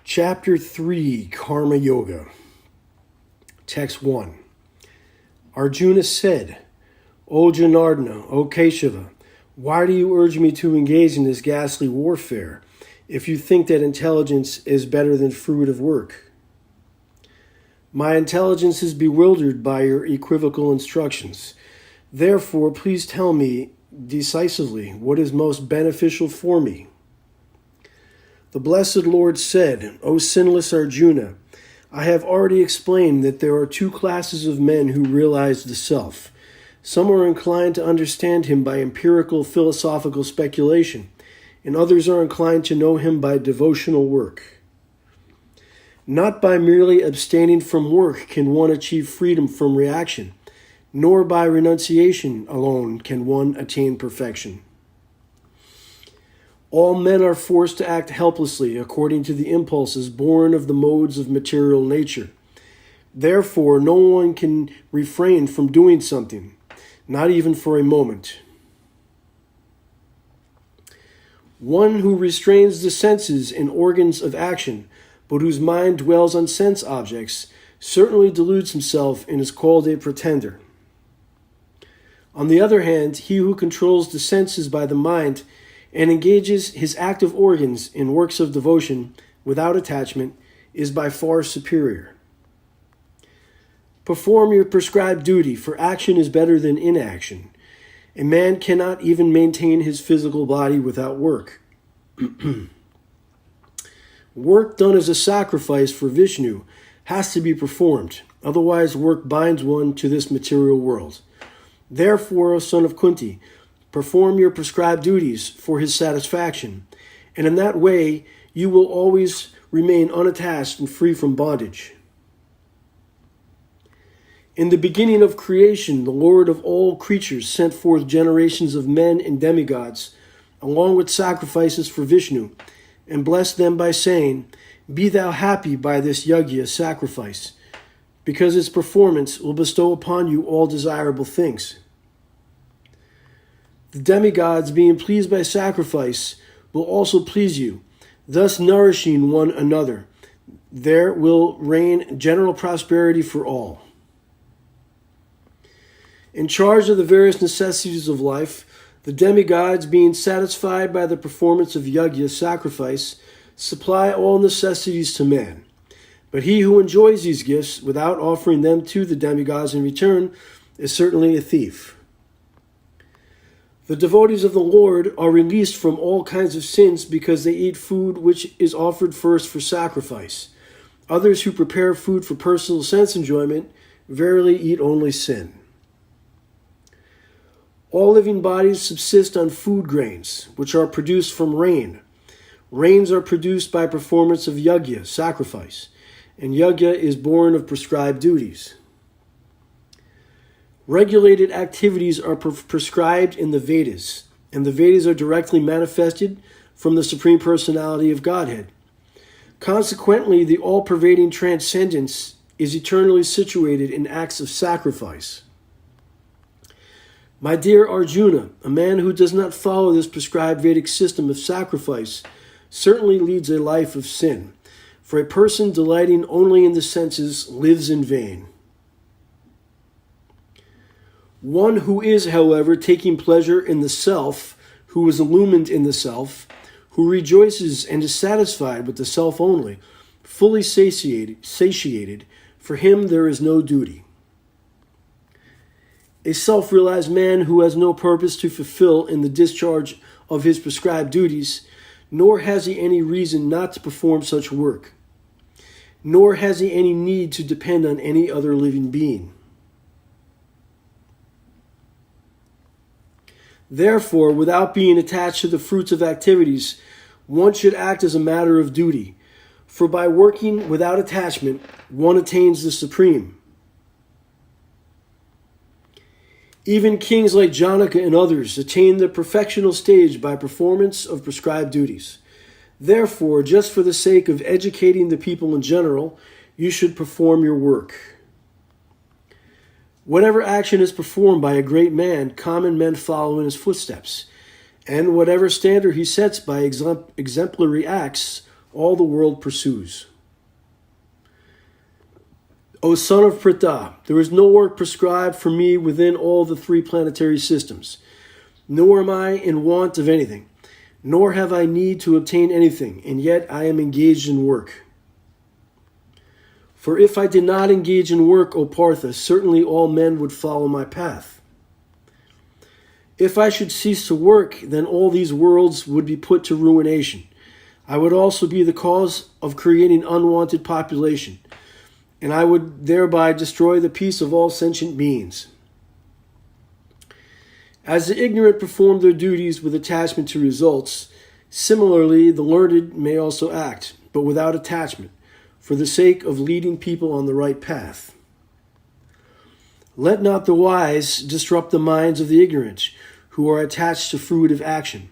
Chapter 3, Karma Yoga. Text 1. Arjuna said, O Janardana, O Keshava, why do you urge me to engage in this ghastly warfare if you think that intelligence is better than fruit of work? My intelligence is bewildered by your equivocal instructions. Therefore, please tell me decisively what is most beneficial for me. The Blessed Lord said, O sinless Arjuna, I have already explained that there are two classes of men who realize the self. Some are inclined to understand him by empirical philosophical speculation, and others are inclined to know him by devotional work. Not by merely abstaining from work can one achieve freedom from reaction, nor by renunciation alone can one attain perfection. All men are forced to act helplessly according to the impulses born of the modes of material nature. Therefore, no one can refrain from doing something, not even for a moment. One who restrains the senses and organs of action, but whose mind dwells on sense objects, certainly deludes himself and is called a pretender. On the other hand, he who controls the senses by the mind and engages his active organs in works of devotion without attachment is by far superior. Perform your prescribed duty, for action is better than inaction. A man cannot even maintain his physical body without work. Work done as a sacrifice for Vishnu has to be performed, otherwise work binds one to this material world. Therefore, O son of Kunti, perform your prescribed duties for his satisfaction, and in that way you will always remain unattached and free from bondage. In the beginning of creation, the Lord of all creatures sent forth generations of men and demigods, along with sacrifices for Vishnu, and blessed them by saying, Be thou happy by this yajna sacrifice, because its performance will bestow upon you all desirable things. The demigods, being pleased by sacrifice, will also please you, thus nourishing one another. There will reign general prosperity for all. In charge of the various necessities of life, the demigods, being satisfied by the performance of yajna sacrifice, supply all necessities to man. But he who enjoys these gifts without offering them to the demigods in return is certainly a thief. The devotees of the Lord are released from all kinds of sins because they eat food which is offered first for sacrifice. Others who prepare food for personal sense enjoyment verily eat only sin. All living bodies subsist on food grains, which are produced from rain. Rains are produced by performance of yajna, sacrifice, and yajna is born of prescribed duties. Regulated activities are prescribed in the Vedas, and the Vedas are directly manifested from the Supreme Personality of Godhead. Consequently, the all-pervading transcendence is eternally situated in acts of sacrifice. My dear Arjuna, a man who does not follow this prescribed Vedic system of sacrifice certainly leads a life of sin, for a person delighting only in the senses lives in vain. One who is, however, taking pleasure in the self, who is illumined in the self, who rejoices and is satisfied with the self only, fully satiated, for him there is no duty. A self-realized man who has no purpose to fulfill in the discharge of his prescribed duties, nor has he any reason not to perform such work, nor has he any need to depend on any other living being. Therefore, without being attached to the fruits of activities, one should act as a matter of duty, for by working without attachment, one attains the supreme. Even kings like Janaka and others attain the perfectional stage by performance of prescribed duties. Therefore, just for the sake of educating the people in general, you should perform your work. Whatever action is performed by a great man, common men follow in his footsteps, and whatever standard he sets by exemplary acts, all the world pursues. O son of Pritha, there is no work prescribed for me within all the 3 planetary systems, nor am I in want of anything, nor have I need to obtain anything, and yet I am engaged in work. For if I did not engage in work, O Partha, certainly all men would follow my path. If I should cease to work, then all these worlds would be put to ruination. I would also be the cause of creating unwanted population, and I would thereby destroy the peace of all sentient beings. As the ignorant perform their duties with attachment to results, similarly the learned may also act, but without attachment, for the sake of leading people on the right path. Let not the wise disrupt the minds of the ignorant, who are attached to fruitive action.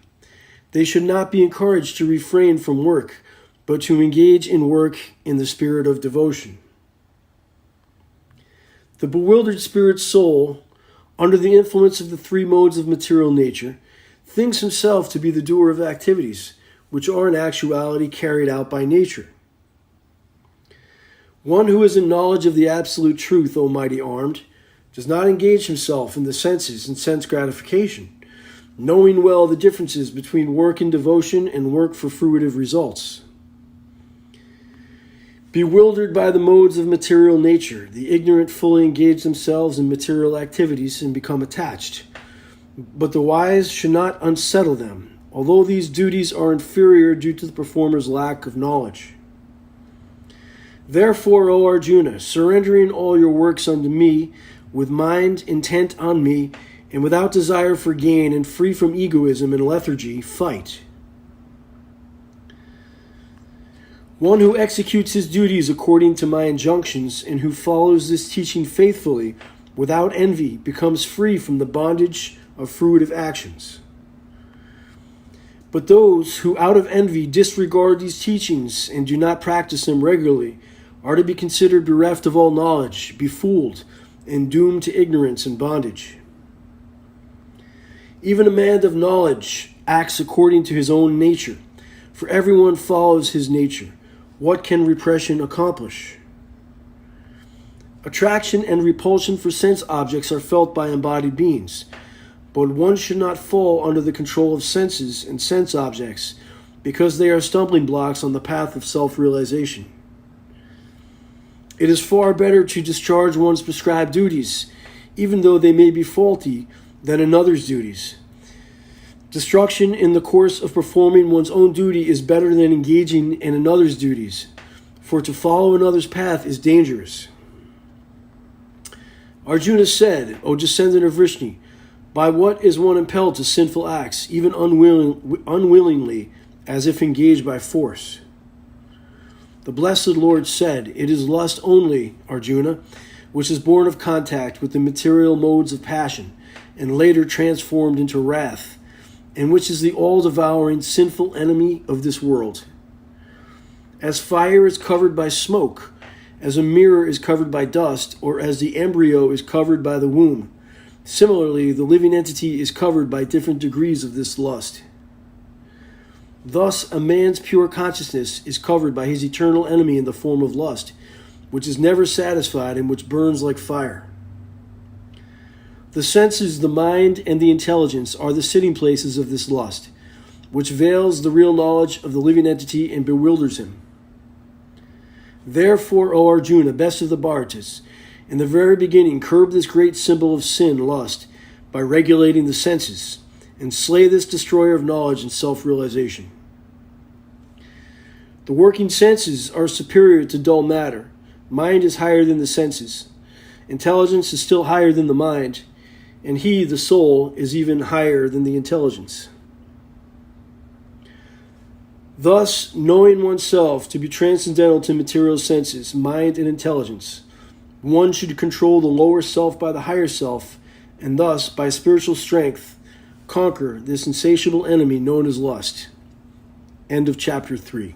They should not be encouraged to refrain from work, but to engage in work in the spirit of devotion. The bewildered spirit soul, under the influence of the 3 modes of material nature, thinks himself to be the doer of activities, which are in actuality carried out by nature. One who is in knowledge of the absolute truth, O mighty armed, does not engage himself in the senses and sense gratification, knowing well the differences between work in devotion and work for fruitive results. Bewildered by the modes of material nature, the ignorant fully engage themselves in material activities and become attached. But the wise should not unsettle them, although these duties are inferior due to the performer's lack of knowledge. Therefore, O Arjuna, surrendering all your works unto me, with mind intent on me, and without desire for gain, and free from egoism and lethargy, fight. One who executes his duties according to my injunctions, and who follows this teaching faithfully, without envy, becomes free from the bondage of fruitive actions. But those who out of envy disregard these teachings and do not practice them regularly are to be considered bereft of all knowledge, befooled, and doomed to ignorance and bondage. Even a man of knowledge acts according to his own nature, for everyone follows his nature. What can repression accomplish? Attraction and repulsion for sense objects are felt by embodied beings, but one should not fall under the control of senses and sense objects, because they are stumbling blocks on the path of self-realization. It is far better to discharge one's prescribed duties, even though they may be faulty, than another's duties. Destruction in the course of performing one's own duty is better than engaging in another's duties, for to follow another's path is dangerous. Arjuna said, O descendant of Vrishni, by what is one impelled to sinful acts, even unwillingly, as if engaged by force? The blessed Lord said, it is lust only, Arjuna, which is born of contact with the material modes of passion, and later transformed into wrath, and which is the all-devouring sinful enemy of this world. As fire is covered by smoke, as a mirror is covered by dust, or as the embryo is covered by the womb, similarly the living entity is covered by different degrees of this lust. Thus, a man's pure consciousness is covered by his eternal enemy in the form of lust, which is never satisfied and which burns like fire. The senses, the mind, and the intelligence are the sitting places of this lust, which veils the real knowledge of the living entity and bewilders him. Therefore, O Arjuna, best of the Bharatas, in the very beginning curb this great symbol of sin, lust, by regulating the senses, and slay this destroyer of knowledge and self-realization. The working senses are superior to dull matter. Mind is higher than the senses. Intelligence is still higher than the mind, and he, the soul, is even higher than the intelligence. Thus, knowing oneself to be transcendental to material senses, mind, and intelligence, one should control the lower self by the higher self, and thus, by spiritual strength, conquer this insatiable enemy known as lust. End of chapter 3.